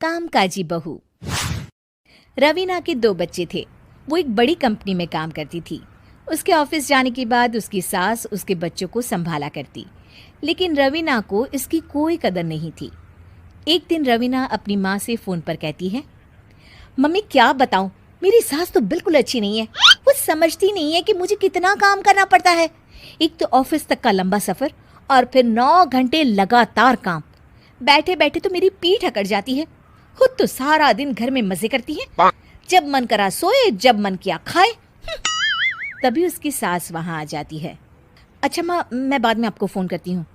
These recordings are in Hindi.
कामकाजी बहू। रवीना के 2 बच्चे थे। वो एक बड़ी कंपनी में काम करती थी। उसके ऑफिस जाने के बाद उसकी सास उसके बच्चों को संभाला करती, लेकिन रवीना को इसकी कोई कदर नहीं थी। एक दिन रवीना अपनी माँ से फ़ोन पर कहती है, मम्मी क्या बताऊं, मेरी सास तो बिल्कुल अच्छी नहीं है। वो समझती नहीं है कि मुझे कितना काम करना पड़ता है। एक तो ऑफिस तक का लंबा सफ़र और फिर 9 घंटे लगातार काम। बैठे बैठे तो मेरी पीठ अकड़ जाती है। खुद तो सारा दिन घर में मजे करती है, जब मन करा सोए, जब मन किया खाए। तभी उसकी सास वहां आ जाती है। अच्छा माँ, मैं बाद में आपको फ़ोन करती हूँ।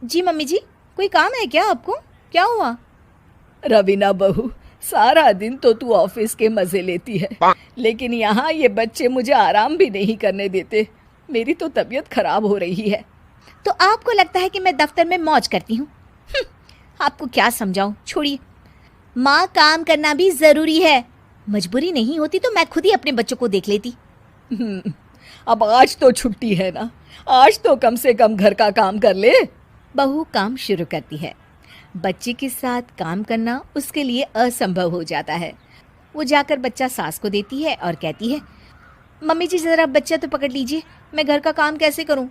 जी मम्मी जी, कोई काम है क्या आपको? क्या हुआ? रवीना बहू, सारा दिन तो तू ऑफिस के मजे लेती है, लेकिन यहाँ ये बच्चे मुझे आराम भी नहीं करने देते। मेरी तो तबीयत खराब हो रही है। तो आपको लगता है कि मैं दफ्तर में मौज करती हूँ? आपको क्या समझाऊं, छोड़िए। माँ, काम करना भी ज़रूरी है। मजबूरी नहीं होती तो मैं खुद ही अपने बच्चों को देख लेती। अब आज तो छुट्टी है ना, आज तो कम से कम घर का काम कर ले। बहू काम शुरू करती है। बच्चे के साथ काम करना उसके लिए असंभव हो जाता है। वो जाकर बच्चा सास को देती है और कहती है, मम्मी जी ज़रा बच्चा तो पकड़ लीजिए, मैं घर का काम कैसे करूं?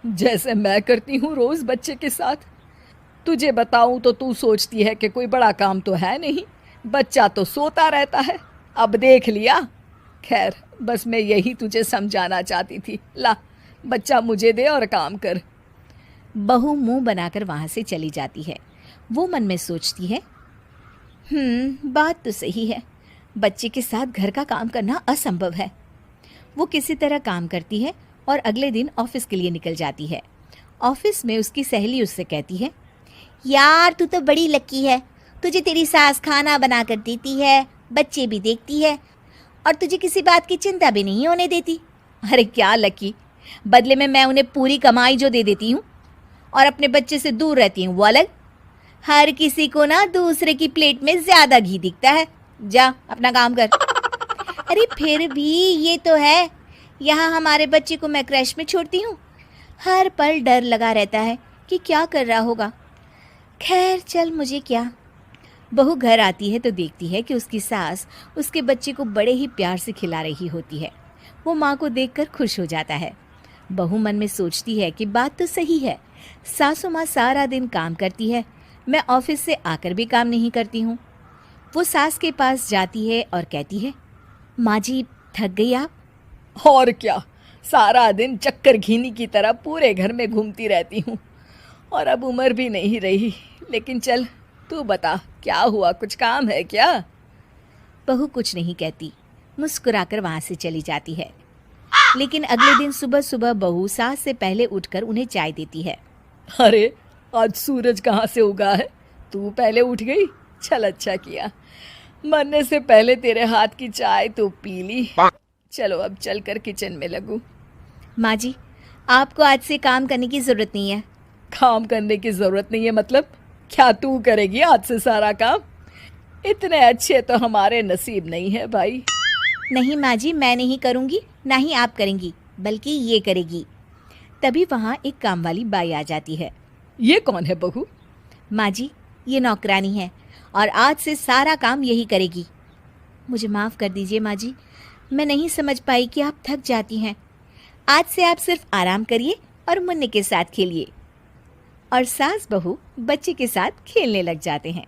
जैसे मैं करती हूँ रोज बच्चे के साथ। तुझे बताऊं तो तू सोचती है कि कोई बड़ा काम तो है नहीं, बच्चा तो सोता रहता है। अब देख लिया। खैर, बस मैं यही तुझे समझाना चाहती थी। ला, बच्चा मुझे दे और काम कर। बहू मुंह बनाकर वहां से चली जाती है। वो मन में सोचती है, बात तो सही है, बच्चे के साथ घर का काम करना असंभव है। वो किसी तरह काम करती है और अगले दिन ऑफिस के लिए निकल जाती है। ऑफिस में उसकी सहेली उससे कहती है, यार तू तो बड़ी लकी है, तुझे तेरी सास खाना बना कर देती है, बच्चे भी देखती है और तुझे किसी बात की चिंता भी नहीं होने देती। अरे क्या लकी, बदले में मैं उन्हें पूरी कमाई जो दे देती हूँ और अपने बच्चे से दूर रहती हूँ वो अलग। हर किसी को ना दूसरे की प्लेट में ज्यादा घी दिखता है। जा अपना काम कर। अरे फिर भी ये तो है, यहाँ हमारे बच्चे को मैं क्रैश में छोड़ती हूँ, हर पल डर लगा रहता है कि क्या कर रहा होगा। खैर चल, मुझे क्या। बहू घर आती है तो देखती है कि उसकी सास उसके बच्चे को बड़े ही प्यार से खिला रही होती है। वो माँ को देखकर खुश हो जाता है। बहू मन में सोचती है कि बात तो सही है, सासू माँ सारा दिन काम करती है, मैं ऑफिस से आकर भी काम नहीं करती हूँ। वो सास के पास जाती है और कहती है, माँ जी थक गई आप? और क्या, सारा दिन चक्कर घीनी की तरह पूरे घर में घूमती रहती हूँ और अब उम्र भी नहीं रही। लेकिन चल तू बता, क्या हुआ, कुछ काम है क्या? बहू कुछ नहीं कहती, मुस्कुराकर वहाँ से चली जाती है। लेकिन अगले दिन सुबह सुबह बहू सास से पहले उठकर उन्हें चाय देती है। अरे आज सूरज कहाँ से उगा है, तू पहले उठ गई। चल अच्छा किया, मरने से पहले तेरे हाथ की चाय तो पी ली। चलो अब चलकर किचन में लगूं। माँ जी, आपको आज से काम करने की ज़रूरत नहीं है। काम करने की ज़रूरत नहीं है मतलब? क्या तू करेगी आज से सारा काम? इतने अच्छे तो हमारे नसीब नहीं है भाई। नहीं माँ जी, मैं नहीं करूँगी, ना ही आप करेंगी, बल्कि ये करेगी। तभी वहाँ एक काम वाली बाई आ जाती है। ये कौन है बहू? माँ जी, ये नौकरानी है और आज से सारा काम यही करेगी। मुझे माफ़ कर दीजिए माँ जी, मैं नहीं समझ पाई कि आप थक जाती हैं। आज से आप सिर्फ आराम करिए और मुन्ने के साथ खेलिए। और सास बहू बच्चे के साथ खेलने लग जाते हैं।